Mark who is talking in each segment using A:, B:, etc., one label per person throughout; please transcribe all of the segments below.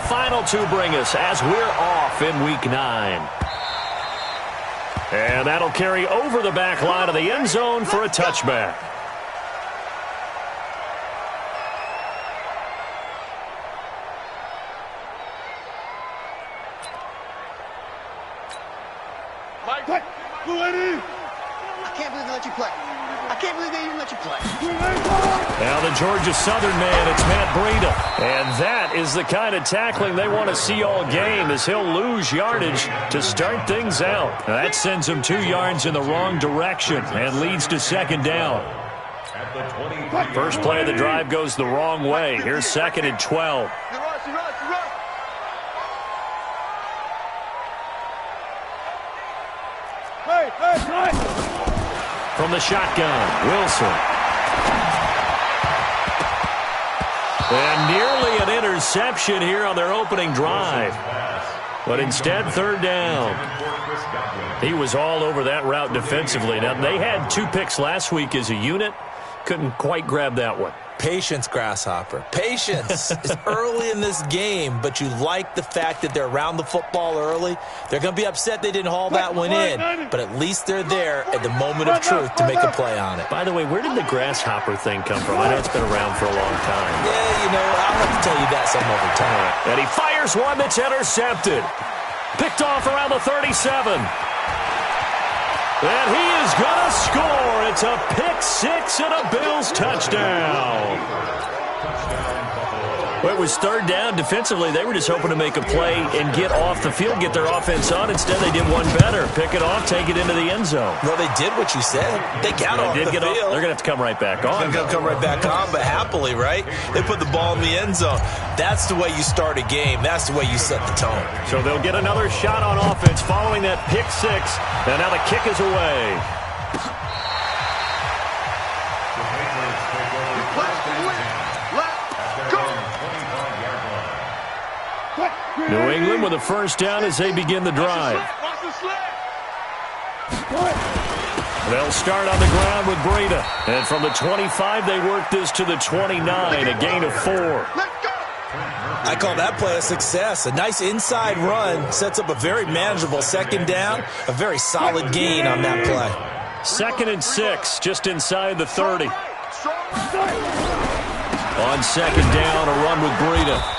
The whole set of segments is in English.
A: final two bring us as we're off in Week 9. And that'll carry over the back line of the end zone for a touchback.
B: I can't believe they let you play. I can't believe they even let you play.
A: Now the Georgia Southern man, it's Matt Breida. And that is the kind of tackling they want to see all game, as he'll lose yardage to start things out. Now that sends him 2 yards in the wrong direction and leads to second down. First play of the drive goes the wrong way. Here's 2nd and 12. From the shotgun, Wilson. And nearly an interception here on their opening drive. But instead, 3rd down. He was all over that route defensively. Now, they had 2 picks last week as a unit. Couldn't quite grab that one.
C: Patience, Grasshopper. Patience. It's early in this game, but you like the fact that they're around the football early. They're going to be upset they didn't haul that one in, but at least they're there at the moment of truth to make a play on it.
A: By the way, where did the Grasshopper thing come from? I know it's been around for a long time.
C: Yeah, you know, I'll have to tell you that some other time.
A: And he fires one that's intercepted. Picked off around the 37. And he is going to score. It's a pick 6 and a Bills touchdown. Well, it was 3rd down. Defensively, they were just hoping to make a play and get off the field, get their offense on. Instead, they did one better. Pick it off, take it into the end zone.
C: Well, they did what you said. They got off the field.
A: They're going to have to come right back on.
C: They're going to come right back on, but happily, right? They put the ball in the end zone. That's the way you start a game. That's the way you set the tone.
A: So they'll get another shot on offense following that pick 6. And now the kick is away. New England with a first down as they begin the drive. They'll start on the ground with Breida. And from the 25, they work this to the 29, a gain of 4.
C: I call that play a success. A nice inside run sets up a very manageable 2nd down. A very solid gain on that play.
A: 2nd and 6, just inside the 30. On 2nd down, a run with Breida.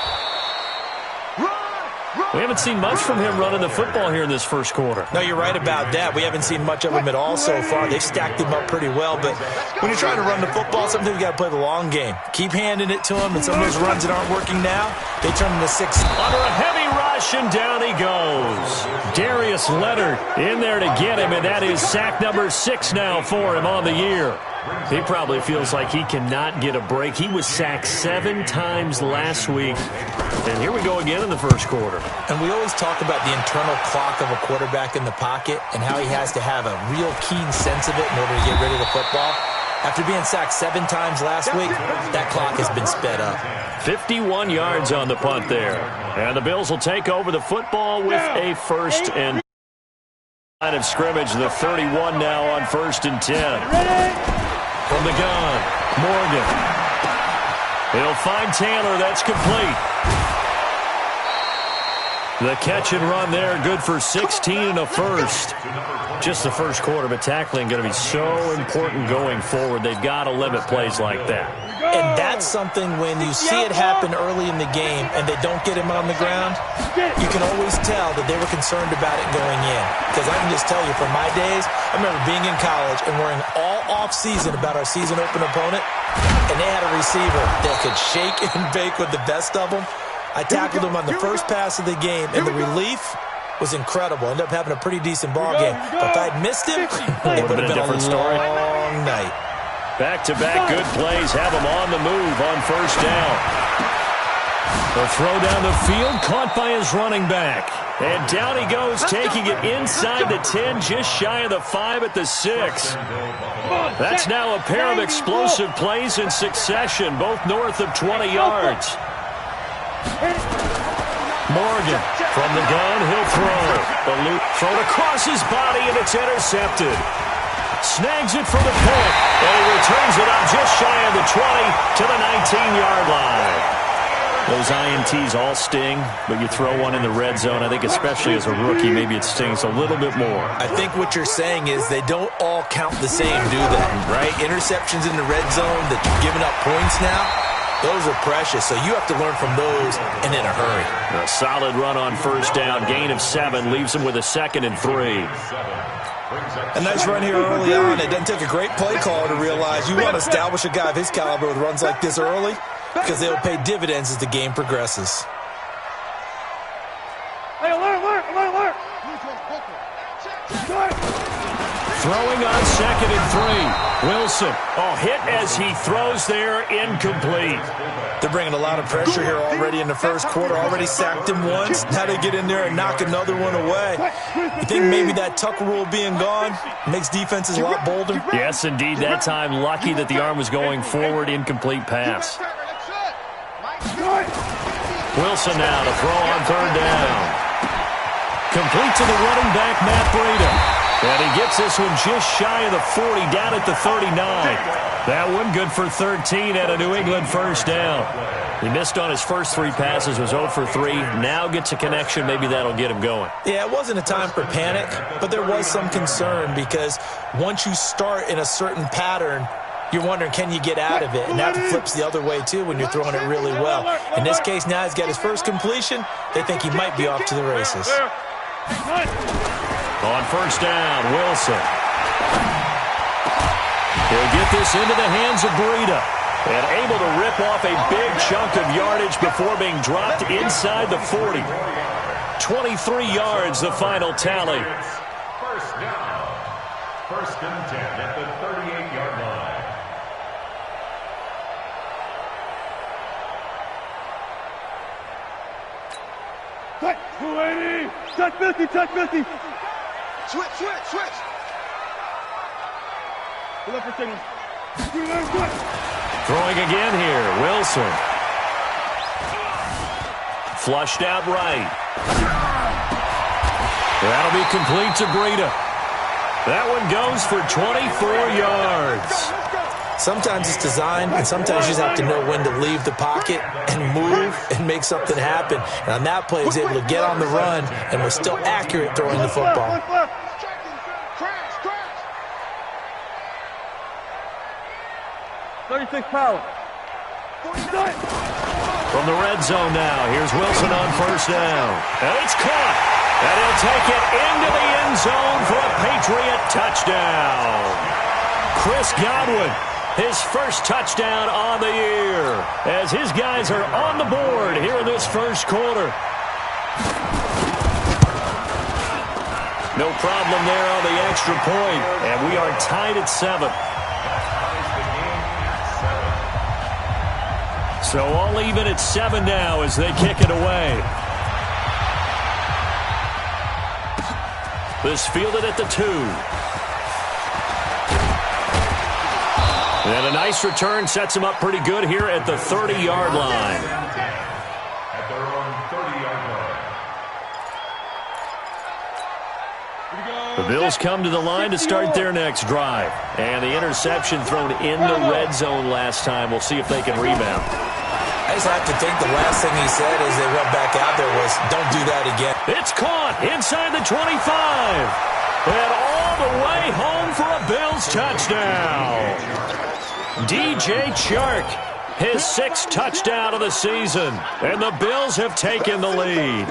A: We haven't seen much from him running the football here in this first quarter.
C: No, you're right about that. We haven't seen much of him at all so far. They've stacked him up pretty well, but when you're trying to run the football, sometimes you got to play the long game. Keep handing it to him, and some of those runs that aren't working now, they turn into 6.
A: Under a heavy rush, and down he goes. Darius Leonard in there to get him, and that is sack number 6 now for him on the year. He probably feels like he cannot get a break. He was sacked 7 times last week. And here we go again in the first quarter.
C: And we always talk about the internal clock of a quarterback in the pocket and how he has to have a real keen sense of it in order to get rid of the football. After being sacked 7 times last week, that clock has been sped up.
A: 51 yards on the punt there. And the Bills will take over the football with a first and line of scrimmage. The 31 now on 1st and 10. From the gun, Morgan. He'll find Taylor. That's complete. The catch and run there, good for 16 and a first. Just the first quarter, but tackling going to be so important going forward. They've got to limit plays like that.
C: And that's something when you see it happen early in the game and they don't get him on the ground, you can always tell that they were concerned about it going in. Because I can just tell you, from my days, I remember being in college and worrying all off-season about our season open opponent, and they had a receiver that could shake and bake with the best of them. I tackled him on the first pass of the game, and the relief was incredible. Ended up having a pretty decent ball game. But if I'd missed him, it would have been a different story. Long night.
A: Back-to-back good plays have him on the move on first down. The throw down the field, caught by his running back. And down he goes, taking it inside the 10, just shy of the 5 at the 6. That's now a pair of explosive plays in succession, both north of 20 yards. Morgan from the gun, he'll throw. The loop thrown across his body, and it's intercepted. Snags it for the pick, and he returns it on just shy of the 20 to the 19-yard line. Those INTs all sting, but you throw one in the red zone. I think especially as a rookie, maybe it stings a little bit more.
C: I think what you're saying is they don't all count the same, do they? Right? Interceptions in the red zone that you're giving up points now, those are precious. So you have to learn from those and in a hurry.
A: A solid run on first down. Gain of 7 leaves him with a 2nd and 3.
C: A nice run here early on. It doesn't take a great play caller to realize you want to establish a guy of his caliber with runs like this early, because they'll pay dividends as the game progresses.
D: Hey, alert!
A: Throwing on 2nd and 3. Wilson. Oh, hit as he throws there, incomplete.
C: They're bringing a lot of pressure here already in the first quarter. Already sacked him once. Now they get in there and knock another one away. You think maybe that Tucker rule being gone makes defenses a lot bolder?
A: Yes, indeed. That time, lucky that the arm was going forward. Incomplete pass. Wilson now to throw on 3rd down. Complete to the running back, Matt Breida. And he gets this one just shy of the 40, down at the 39. That one good for 13 at a New England first down. He missed on his first 3 passes, was 0 for 3. Now gets a connection. Maybe that'll get him going.
C: Yeah, it wasn't a time for panic, but there was some concern because once you start in a certain pattern, you're wondering, can you get out of it? And that flips the other way, too, when you're throwing it really well. In this case, now he's got his first completion. They think he might be off to the races.
A: On first down, Wilson. He'll get this into the hands of Breida. And able to rip off a big chunk of yardage before being dropped inside the 40. 23 yards, the final tally.
E: First down. 1st and 10 at the 38-yard line.
D: Touch 280. Touch 50. Touch 50.
B: Switch.
D: Good luck for signal.
A: Throwing again here, Wilson. Flushed out right. That'll be complete to Breida. That one goes for 24 yards.
C: Sometimes it's designed, and sometimes you just have to know when to leave the pocket and move and make something happen. And on that play, he was able to get on the run and was still accurate throwing the football.
D: 36 power.
A: From the red zone now, here's Wilson on first down. And it's caught. And he'll take it into the end zone for a Patriot touchdown. Chris Godwin, his first touchdown on the year, as his guys are on the board here in this first quarter. No problem there on the extra point, and we are tied at 7. So all even at 7 now as they kick it away. This fielded at the 2. And a nice return sets him up pretty good here at the 30-yard line.
E: At their own 30-yard line.
A: The Bills come to the line to start their next drive. And the interception thrown in the red zone last time. We'll see if they can rebound.
C: I just have to think the last thing he said as they went back out there was, don't do that again.
A: It's caught inside the 25. And all the way home for a Bills touchdown. DJ Chark, his 6th touchdown of the season. And the Bills have taken the lead.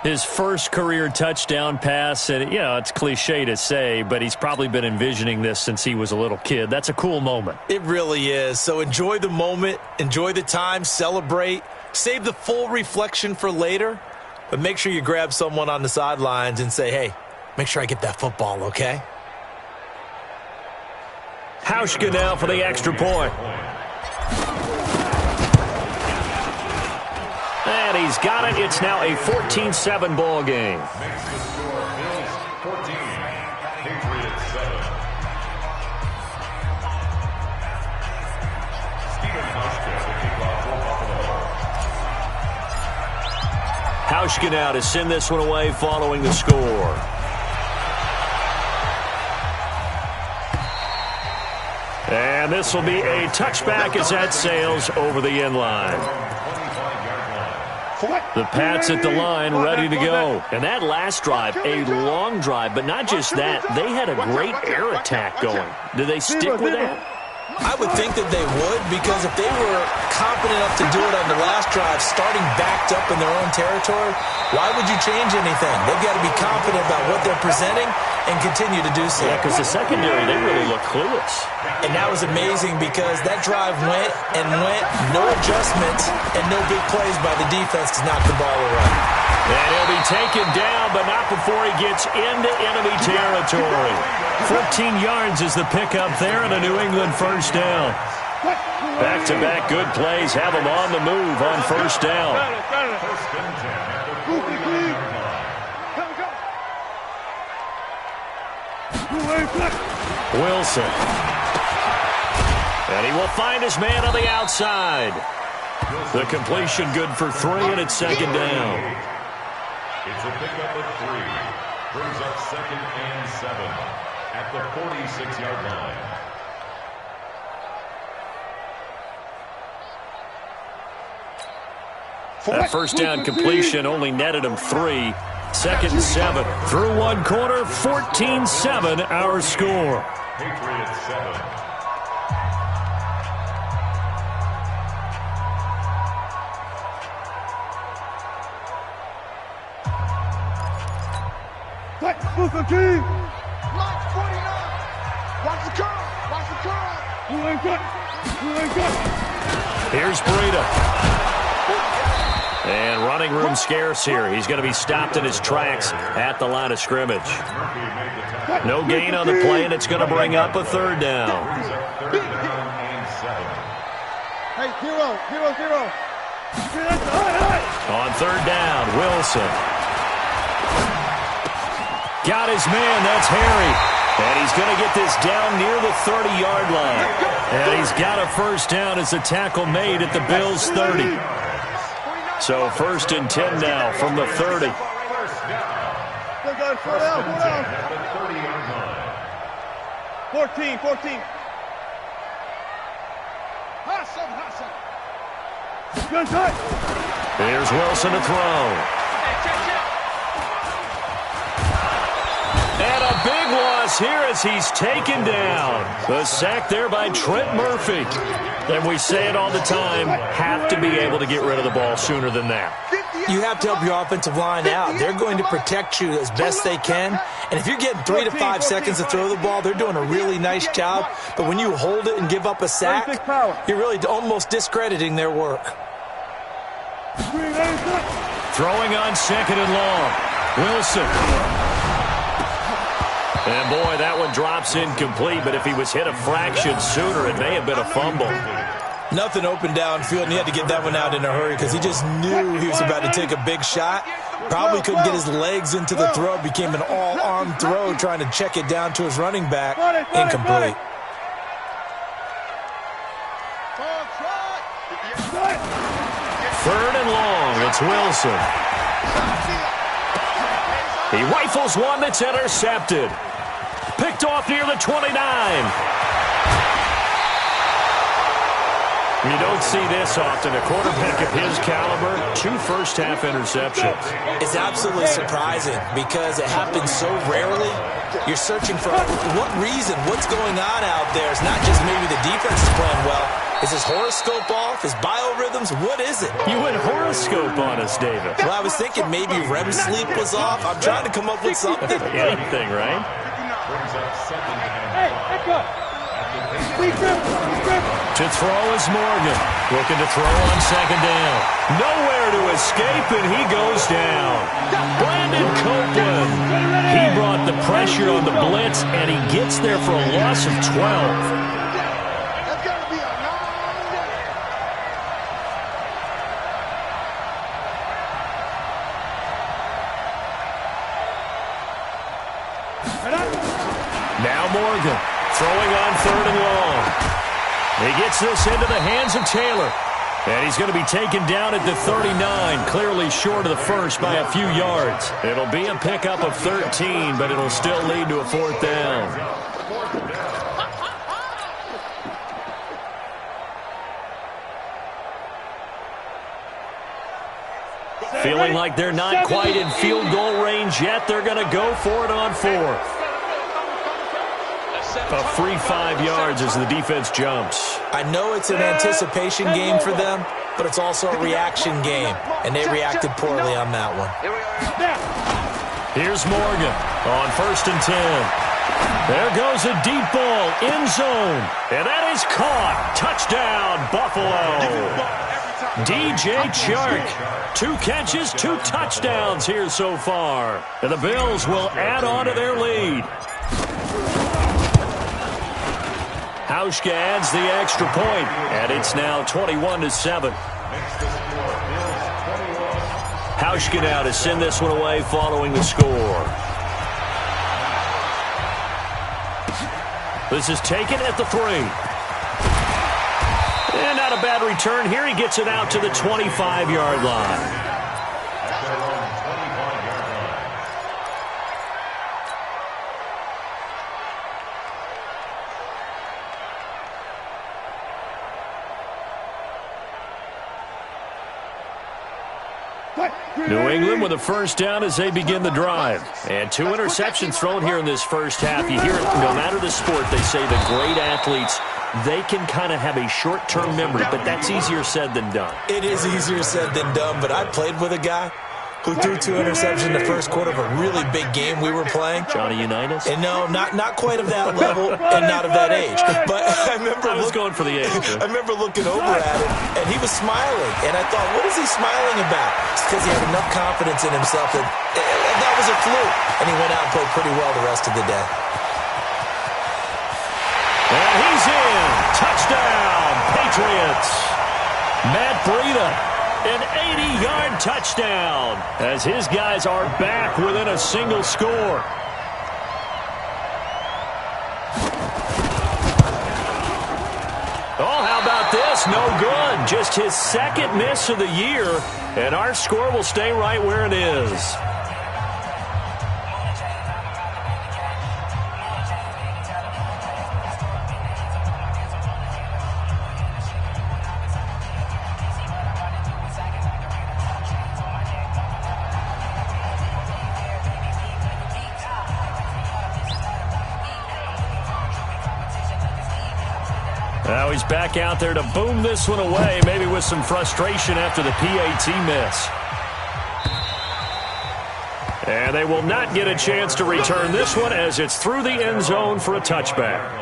A: His first career touchdown pass, and it's cliche to say, but he's probably been envisioning this since he was a little kid. That's a cool moment.
C: It really is. So enjoy the moment, enjoy the time, celebrate, save the full reflection for later, but make sure you grab someone on the sidelines and say, hey, make sure I get that football, okay?
A: Hauschka now for the extra point. And he's got it. It's now a 14-7 ball game.
E: Makes the score Bills 14, Patriots 7. Stephen Hauschka will kick off for Buffalo.
A: Hauschka now to send this one away following the score. And And this will be a touchback as that sails over the end line. The Pats at the line, ready to go. And that last drive, a long drive, but not just that. They had a great air attack going. Do they stick with that?
C: I would think that they would, because if they were confident enough to do it on the last drive, starting backed up in their own territory, why would you change anything? They've got to be confident about what they're presenting and continue to do so.
A: Yeah, because the secondary, they really look clueless.
C: And that was amazing because that drive went and went, no adjustments and no big plays by the defense to knock the ball away.
A: And he'll be taken down, but not before he gets into enemy territory. 14 yards is the pickup there and a New England first down. Back-to-back good plays have him on the move on first down. Wilson. And he will find his man on the outside. The completion good for 3, and it's second down.
E: It's a pickup of 3. Brings up 2nd and 7 at the 46-yard line.
A: That first down completion only netted him 3. 2nd and 7. Through one quarter, 14-7 our score.
E: Patriots 7.
D: Move the team.
B: Mike 49. Watch the curl. Watch the curl.
D: Who ain't got? Who ain't got?
A: Here's Breida. And running room scarce here. He's going to be stopped in his tracks at the line of scrimmage. No gain on the play, and it's going to bring up a 3rd down.
D: Hey, 0-0-0.
A: On 3rd down, Wilson. Got his man, that's Harry. And he's going to get this down near the 30-yard line. And he's got a first down as the tackle made at the Bills' 30. So 1st and 10 now from the 30.
D: 14.
A: Here's Wilson to throw. And a big loss here as he's taken down. The sack there by Trent Murphy. And we say it all the time, have to be able to get rid of the ball sooner than that.
C: You have to help your offensive line out. They're going to protect you as best they can. And if you're getting 3 to 5 seconds to throw the ball, they're doing a really nice job. But when you hold it and give up a sack, you're really almost discrediting their work.
A: Throwing on 2nd and long. Wilson. And, boy, that one drops incomplete, but if he was hit a fraction sooner, it may have been a fumble.
C: Nothing open downfield, and he had to get that one out in a hurry because he just knew he was about to take a big shot. Probably couldn't get his legs into the throw. Became an all-arm throw trying to check it down to his running back. Incomplete.
A: 3rd and long, it's Wilson. He rifles one that's intercepted. Picked off near the 29. You don't see this often. A quarterback of his caliber, 2 first-half interceptions.
C: It's absolutely surprising because it happens so rarely. You're searching for what reason, what's going on out there. It's not just maybe the defense is playing well. Is his horoscope off? His biorhythms? What is it?
A: You went horoscope on us, David.
C: Well, I was thinking maybe REM sleep was off. I'm trying to come up with something.
A: Anything, right?
D: Hey, let's go.
A: To throw is Morgan. Looking to throw on 2nd down. Nowhere to escape, and he goes down. Brandon Copeland. He brought the pressure on the blitz, and he gets there for a loss of 12. Now Morgan throwing on 3rd and long. He gets this into the hands of Taylor. And he's going to be taken down at the 39, clearly short of the first by a few yards. It'll be a pickup of 13, but it'll still lead to a 4th down. Feeling like they're not quite in field goal range yet. They're going to go for it on fourth. A free 5 yards as the defense jumps.
C: I know it's an anticipation game for them, but it's also a reaction game, and they reacted poorly on that one.
A: Here's Morgan on 1st and 10. There goes a deep ball, end zone, and that is caught. Touchdown, Buffalo. DJ Chark, 2 catches, 2 touchdowns here so far. And the Bills will add on to their lead. Hauschka adds the extra point, and it's now 21-7. Hauschka now to send this one away following the score. This is taken at the 3. And not a bad return here. He gets it out to the 25-yard line. New England with a first down as they begin the drive. And 2 interceptions thrown here in this first half. You hear it, no matter the sport, they say the great athletes, they can kind of have a short-term memory, but that's easier said than done.
C: It is easier said than done, but I played with a guy who threw 2 interceptions in the first quarter of a really big game we were playing.
A: Johnny Unitas?
C: And no, not quite of that level and not of that age. But I remember
A: I was going for the age.
C: I remember looking over at him, and he was smiling. And I thought, what is he smiling about? It's because he had enough confidence in himself that was a fluke. And he went out and played pretty well the rest of the day.
A: And he's in. Touchdown, Patriots. Matt Breida. An 80-yard touchdown as his guys are back within a single score. Oh, how about this? No good. Just his 2nd miss of the year, and our score will stay right where it is. Now he's back out there to boom this one away, maybe with some frustration after the PAT miss. And they will not get a chance to return this one as it's through the end zone for a touchback.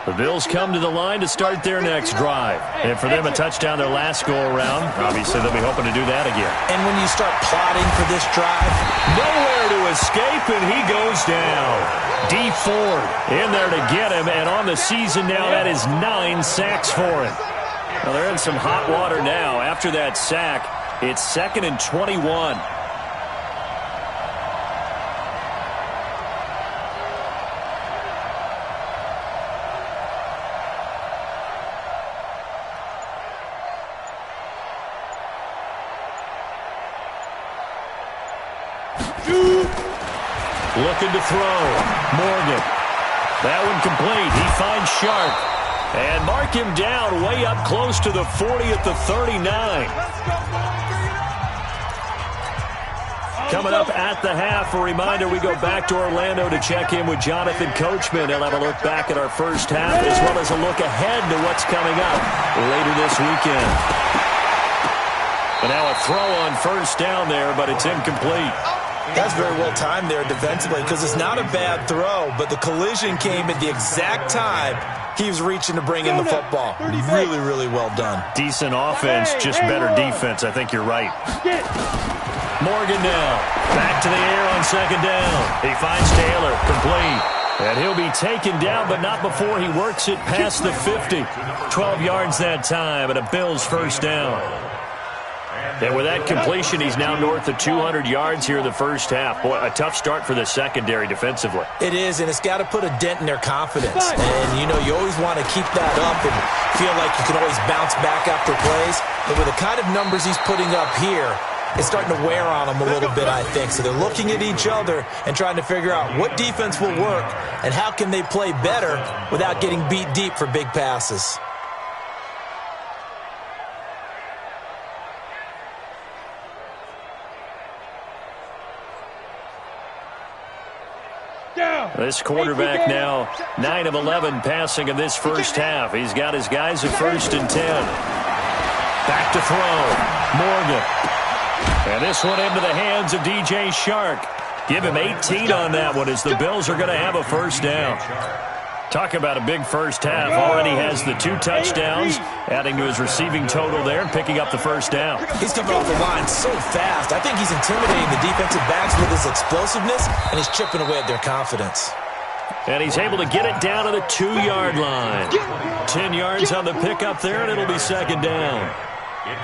A: The Bills come to the line to start their next drive. And for them, a touchdown their last go-around. Obviously, they'll be hoping to do that again.
C: And when you start plotting for this drive,
A: nowhere to escape, and he goes down. D. Ford in there to get him, and on the season now, that is 9 sacks for him. Well, they're in some hot water now. After that sack, it's 2nd and 21. Looking to throw. Morgan. That one complete. He finds Sharp. And mark him down way up close to the 40 at the 39. Coming up at the half, a reminder, we go back to Orlando to check in with Jonathan Coachman. He'll have a look back at our first half as well as a look ahead to what's coming up later this weekend. And now a throw on first down there, but it's incomplete.
C: That's very well timed there defensively because it's not a bad throw, but the collision came at the exact time he was reaching to bring in the football. Really, really well done.
A: Decent offense, just better defense. I think you're right. Morgan now. Back to the air on 2nd down. He finds Taylor. Complete. And he'll be taken down, but not before he works it past the 50. 12 yards that time, and a Bills first down. And with that completion, he's now north of 200 yards here in the first half. Boy, a tough start for the secondary defensively.
C: It is, and it's got to put a dent in their confidence. And, you know, you always want to keep that up and feel like you can always bounce back after plays. But with the kind of numbers he's putting up here, is starting to wear on them a little bit, I think. So they're looking at each other and trying to figure out what defense will work and how can they play better without getting beat deep for big passes.
A: This quarterback now 9 of 11 passing in this first half. He's got his guys at 1st and 10. Back to throw. Morgan. And this one into the hands of DJ Shark. Give him 18 on that one as the Bills are going to have a first down. Talk about a big first half. Already has the 2 touchdowns, adding to his receiving total there and picking up the first down.
C: He's coming off the line so fast. I think he's intimidating the defensive backs with his explosiveness, and he's chipping away at their confidence.
A: And he's able to get it down to the 2-yard line. 10 yards on the pickup there, and it'll be 2nd down.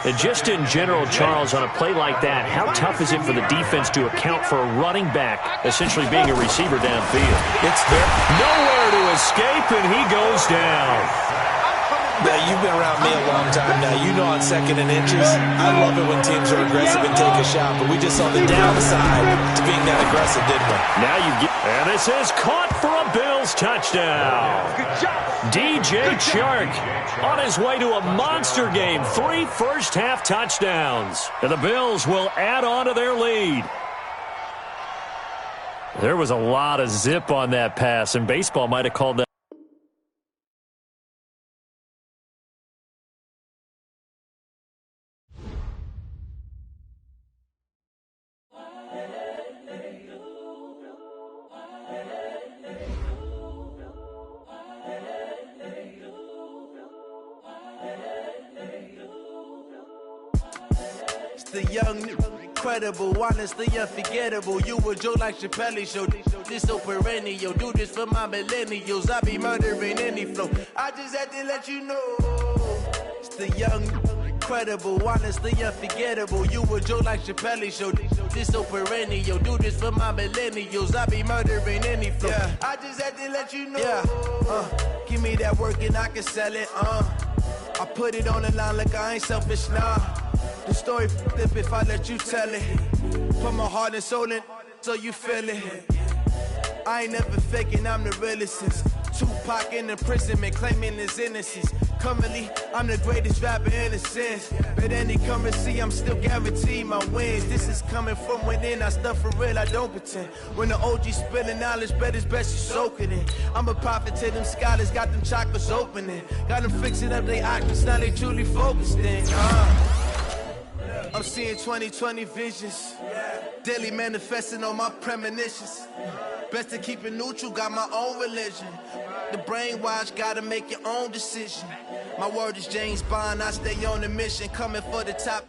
A: And just in general, Charles, on a play like that, how tough is it for the defense to account for a running back essentially being a receiver downfield?
C: It's there.
A: Nowhere to escape, and he goes down.
C: Now, you've been around me a long time now. You know on 2nd and inches, I love it when teams are aggressive and take a shot, but we just saw the downside to being that aggressive, didn't we?
A: Now you get, and this is caught for a Bills touchdown. DJ Chark on his way to a monster game. 3 first-half touchdowns. And the Bills will add on to their lead. There was a lot of zip on that pass, and baseball might have called that.
F: The young, incredible, honestly unforgettable. You a joke like Chappelle Show. This so perennial. Do this for my millennials. I be murdering any flow. I just had to let you know. It's the young, incredible, honestly unforgettable. You a joke like Chappelle Show. This so perennial. Do this for my millennials. I be murdering any flow. Yeah. I just had to let you know. Yeah. Give me that work and I can sell it. I put it on the line like I ain't selfish now. The story flip if I let you tell it. Put my heart and soul in so you feel it. I ain't never faking, I'm the realest since Tupac in imprisonment, claiming his innocence. Currently, I'm the greatest rapper in a sense. But any currency, I'm still guaranteed my wins. This is coming from within, I stuff for real, I don't pretend. When the OG spilling knowledge, bet it's best you soak it in. I'm a prophet to them scholars, got them chakras opening. Got them fixing up their octaves, now they truly focused in. I'm seeing 2020 visions. Daily manifesting on my premonitions. Best to keep it neutral, got my own religion. The brainwash, gotta make your own decision. My word is James Bond, I stay on the mission, coming for the top.